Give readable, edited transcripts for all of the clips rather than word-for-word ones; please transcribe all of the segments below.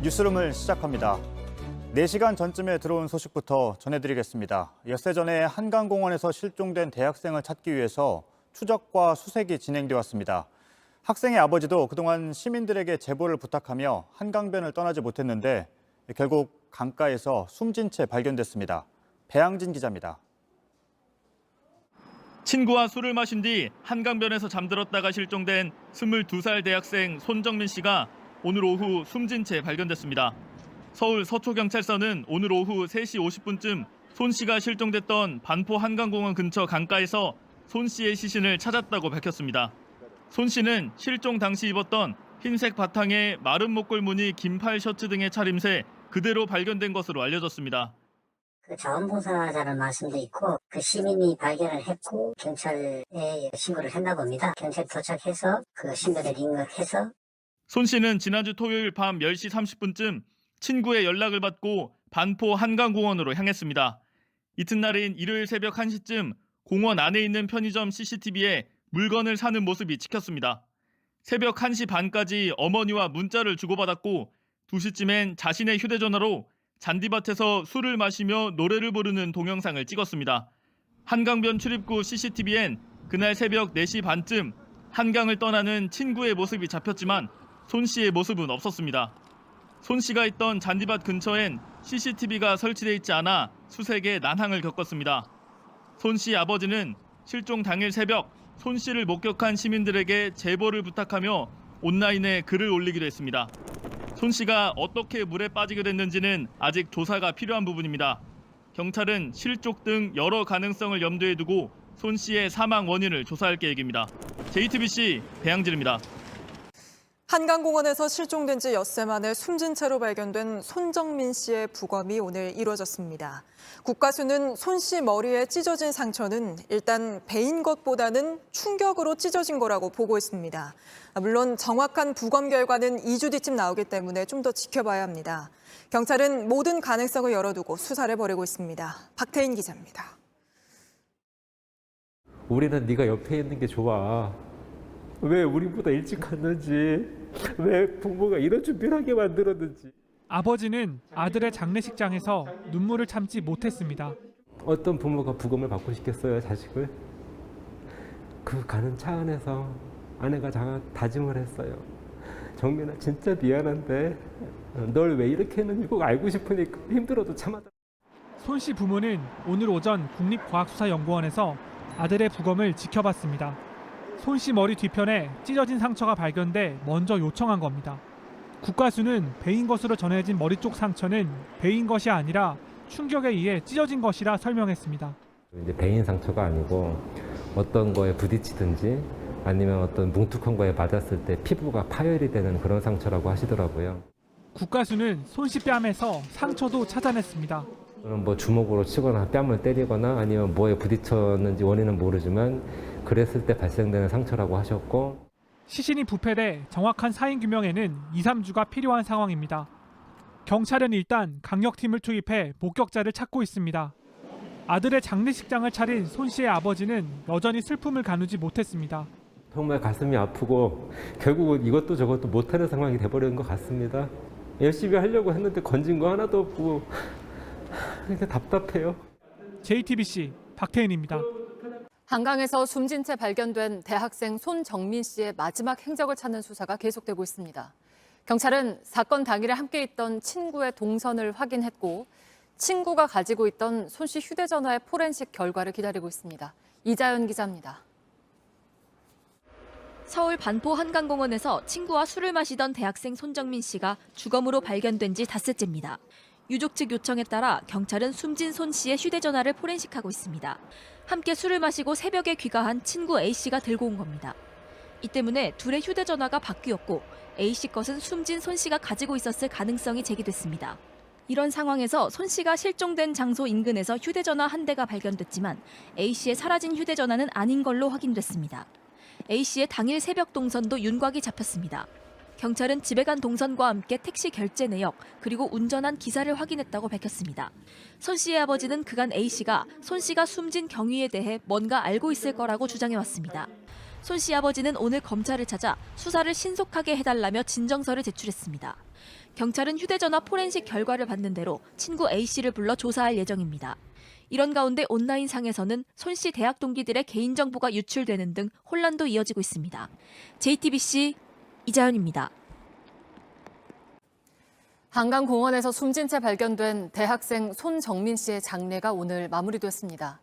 뉴스룸을 시작합니다. 4시간 전쯤에 들어온 소식부터 전해드리겠습니다. 엿새 전에 한강공원에서 실종된 대학생을 찾기 위해서 추적과 수색이 진행돼 왔습니다. 학생의 아버지도 그동안 시민들에게 제보를 부탁하며 한강변을 떠나지 못했는데 결국 강가에서 숨진 채 발견됐습니다. 배양진 기자입니다. 친구와 술을 마신 뒤 한강변에서 잠들었다가 실종된 22살 대학생 손정민 씨가 오늘 오후 숨진 채 발견됐습니다. 서울 서초경찰서는 오늘 오후 3시 50분쯤 손 씨가 실종됐던 반포 한강공원 근처 강가에서 손 씨의 시신을 찾았다고 밝혔습니다. 손 씨는 실종 당시 입었던 흰색 바탕에 마른 목골 무늬 긴팔 셔츠 등의 차림새 그대로 발견된 것으로 알려졌습니다. 그 자원봉사자는 말씀도 있고 그 시민이 발견을 했고 경찰에 신고를 했나 봅니다. 경찰 도착해서 그 신고를 인격해서 손 씨는 지난주 토요일 밤 10시 30분쯤 친구의 연락을 받고 반포 한강공원으로 향했습니다. 이튿날인 일요일 새벽 1시쯤 공원 안에 있는 편의점 CCTV에 물건을 사는 모습이 찍혔습니다. 새벽 1시 반까지 어머니와 문자를 주고받았고 2시쯤엔 자신의 휴대전화로 잔디밭에서 술을 마시며 노래를 부르는 동영상을 찍었습니다. 한강변 출입구 CCTV엔 그날 새벽 4시 반쯤 한강을 떠나는 친구의 모습이 잡혔지만 손 씨의 모습은 없었습니다. 손 씨가 있던 잔디밭 근처엔 CCTV가 설치돼 있지 않아 수색에 난항을 겪었습니다. 손 씨 아버지는 실종 당일 새벽 손 씨를 목격한 시민들에게 제보를 부탁하며 온라인에 글을 올리기도 했습니다. 손 씨가 어떻게 물에 빠지게 됐는지는 아직 조사가 필요한 부분입니다. 경찰은 실족 등 여러 가능성을 염두에 두고 손 씨의 사망 원인을 조사할 계획입니다. JTBC 배양진입니다. 한강공원에서 실종된 지 엿새 만에 숨진 채로 발견된 손정민 씨의 부검이 오늘 이루어졌습니다. 국가수는 손 씨 머리에 찢어진 상처는 일단 베인 것보다는 충격으로 찢어진 거라고 보고 있습니다. 물론 정확한 부검 결과는 2주 뒤쯤 나오기 때문에 좀 더 지켜봐야 합니다. 경찰은 모든 가능성을 열어두고 수사를 벌이고 있습니다. 박태인 기자입니다. 우리는 네가 옆에 있는 게 좋아. 왜 우리보다 일찍 갔는지, 왜 부모가 이런 준비를 하게 만들었는지. 아버지는 아들의 장례식장에서 눈물을 참지 못했습니다. 어떤 부모가 부검을 받고 싶겠어요, 자식을? 그 가는 차 안에서 아내가 다짐을 했어요. 정민아, 진짜 미안한데 널 왜 이렇게 했는지 꼭 알고 싶으니까 힘들어도 참았다. 손 씨 부모는 오늘 오전 국립과학수사연구원에서 아들의 부검을 지켜봤습니다. 손 씨 머리 뒤편에 찢어진 상처가 발견돼 먼저 요청한 겁니다. 국가수는 베인 것으로 전해진 머리 쪽 상처는 베인 것이 아니라 충격에 의해 찢어진 것이라 설명했습니다. 이제 베인 상처가 아니고 어떤 거에 부딪히든지 아니면 어떤 뭉툭한 거에 맞았을 때 피부가 파열이 되는 그런 상처라고 하시더라고요. 국가수는 손 씨 뺨에서 상처도 찾아냈습니다. 뭐 주먹으로 치거나 뺨을 때리거나 아니면 뭐에 부딪혔는지 원인은 모르지만 그랬을 때 발생되는 상처라고 하셨고, 시신이 부패돼 정확한 사인 규명에는 2, 3주가 필요한 상황입니다. 경찰은 일단 강력팀을 투입해 목격자를 찾고 있습니다. 아들의 장례식장을 차린 손 씨의 아버지는 여전히 슬픔을 가누지 못했습니다. 정말 가슴이 아프고 결국은 이것도 저것도 못하는 상황이 돼버리는 것 같습니다. 열심히 하려고 했는데 건진 거 하나도 없고 이렇게 답답해요. JTBC 박태인입니다. 한강에서 숨진 채 발견된 대학생 손정민 씨의 마지막 행적을 찾는 수사가 계속되고 있습니다. 경찰은 사건 당일에 함께 있던 친구의 동선을 확인했고 친구가 가지고 있던 손 씨 휴대전화의 포렌식 결과를 기다리고 있습니다. 이자연 기자입니다. 서울 반포 한강공원에서 친구와 술을 마시던 대학생 손정민 씨가 주검으로 발견된 지 닷새째입니다. 유족 측 요청에 따라 경찰은 숨진 손 씨의 휴대전화를 포렌식하고 있습니다. 함께 술을 마시고 새벽에 귀가한 친구 A씨가 들고 온 겁니다. 이 때문에 둘의 휴대전화가 바뀌었고 A씨 것은 숨진 손 씨가 가지고 있었을 가능성이 제기됐습니다. 이런 상황에서 손 씨가 실종된 장소 인근에서 휴대전화 한 대가 발견됐지만 A씨의 사라진 휴대전화는 아닌 걸로 확인됐습니다. A씨의 당일 새벽 동선도 윤곽이 잡혔습니다. 경찰은 집에 간 동선과 함께 택시 결제 내역 그리고 운전한 기사를 확인했다고 밝혔습니다. 손 씨의 아버지는 그간 A씨가 손 씨가 숨진 경위에 대해 뭔가 알고 있을 거라고 주장해왔습니다. 손 씨 아버지는 오늘 검찰을 찾아 수사를 신속하게 해달라며 진정서를 제출했습니다. 경찰은 휴대전화 포렌식 결과를 받는 대로 친구 A씨를 불러 조사할 예정입니다. 이런 가운데 온라인상에서는 손 씨 대학 동기들의 개인정보가 유출되는 등 혼란도 이어지고 있습니다. JTBC 이자연입니다. 한강공원에서 숨진 채 발견된 대학생 손정민 씨의 장례가 오늘 마무리됐습니다.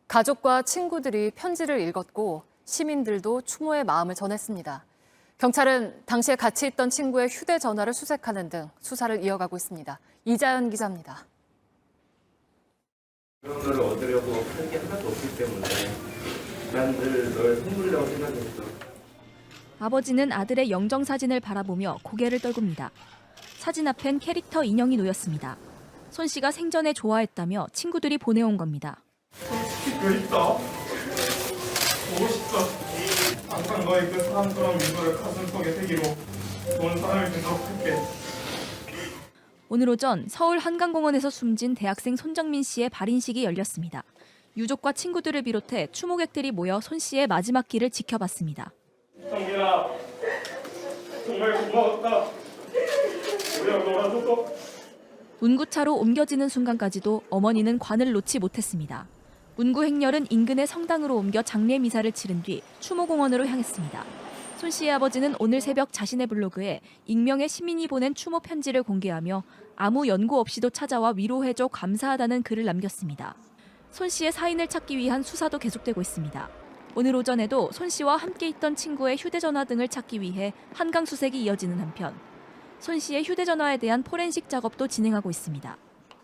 가족과 친구들이 편지를 읽었고 시민들도 추모의 마음을 전했습니다. 경찰은 당시에 같이 있던 친구의 휴대전화를 수색하는 등 수사를 이어가고 있습니다. 이자연 기자입니다. 그런 거를 얻으려고 한 게 하나도 없기 때문에 난 늘 널 선물이라고 생각했어. 아버지는 아들의 영정사진을 바라보며 고개를 떨굽니다. 사진 앞엔 캐릭터 인형이 놓였습니다. 손 씨가 생전에 좋아했다며 친구들이 보내온 겁니다. 그립다. 보고 싶다. 항상 너의 그 사랑스러운 미소를 가슴속에 새기고 좋은 사람이 되도록 할게. 오늘 오전 서울 한강공원에서 숨진 대학생 손정민 씨의 발인식이 열렸습니다. 유족과 친구들을 비롯해 추모객들이 모여 손 씨의 마지막 길을 지켜봤습니다. 정민아, 정말 고마웠다. 우리가 놀아줘서. 운구차로 옮겨지는 순간까지도 어머니는 관을 놓지 못했습니다. 운구 행렬은 인근의 성당으로 옮겨 장례 미사를 치른 뒤 추모공원으로 향했습니다. 손 씨의 아버지는 오늘 새벽 자신의 블로그에 익명의 시민이 보낸 추모 편지를 공개하며 아무 연고 없이도 찾아와 위로해줘 감사하다는 글을 남겼습니다. 손 씨의 사인을 찾기 위한 수사도 계속되고 있습니다. 오늘 오전에도 손 씨와 함께 있던 친구의 휴대전화 등을 찾기 위해 한강 수색이 이어지는 한편 손 씨의 휴대전화에 대한 포렌식 작업도 진행하고 있습니다.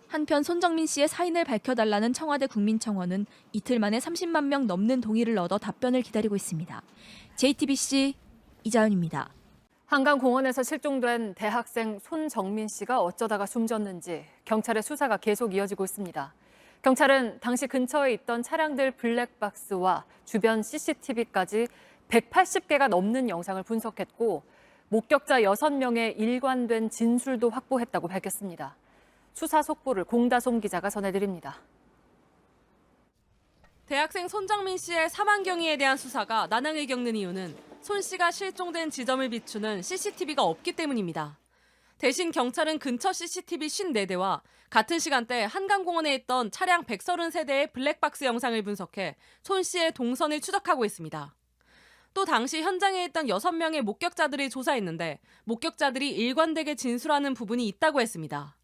한편 손정민 씨의 사인을 밝혀달라는 청와대 국민청원은 이틀 만에 30만 명 넘는 동의를 얻어 답변을 기다리고 있습니다. JTBC 이자연입니다. 한강공원에서 실종된 대학생 손정민 씨가 어쩌다가 숨졌는지 경찰의 수사가 계속 이어지고 있습니다. 경찰은 당시 근처에 있던 차량들 블랙박스와 주변 CCTV까지 180개가 넘는 영상을 분석했고 목격자 6명의 일관된 진술도 확보했다고 밝혔습니다. 수사 속보를 공다솜 기자가 전해드립니다. 대학생 손정민 씨의 사망 경위에 대한 수사가 난항을 겪는 이유는 손 씨가 실종된 지점을 비추는 CCTV가 없기 때문입니다. 대신 경찰은 근처 CCTV 54대와 같은 시간대 한강공원에 있던 차량 130세대의 블랙박스 영상을 분석해 손 씨의 동선을 추적하고 있습니다. 또 당시 현장에 있던 6명의 목격자들을 조사했는데 목격자들이 일관되게 진술하는 부분이 있다고 했습니다.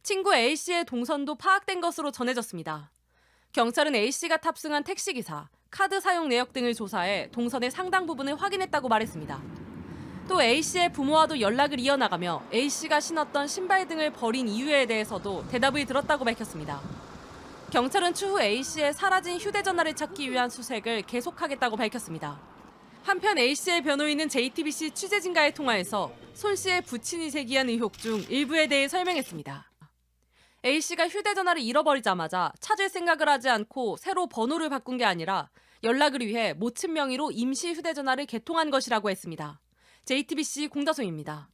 친구 A씨의 동선도 파악된 것으로 전해졌습니다. 경찰은 A씨가 탑승한 택시기사, 카드 사용 내역 등을 조사해 동선의 상당 부분을 확인했다고 말했습니다. 또 A씨의 부모와도 연락을 이어나가며 A씨가 신었던 신발 등을 버린 이유에 대해서도 대답을 들었다고 밝혔습니다. 경찰은 추후 A씨의 사라진 휴대전화를 찾기 위한 수색을 계속하겠다고 밝혔습니다. 한편 A씨의 변호인은 JTBC 취재진과의 통화에서 손 씨의 부친이 제기한 의혹 중 일부에 대해 설명했습니다. A씨가 휴대전화를 잃어버리자마자 찾을 생각을 하지 않고 새로 번호를 바꾼 게 아니라 연락을 위해 모친 명의로 임시 휴대전화를 개통한 것이라고 했습니다. JTBC 공다솜입니다.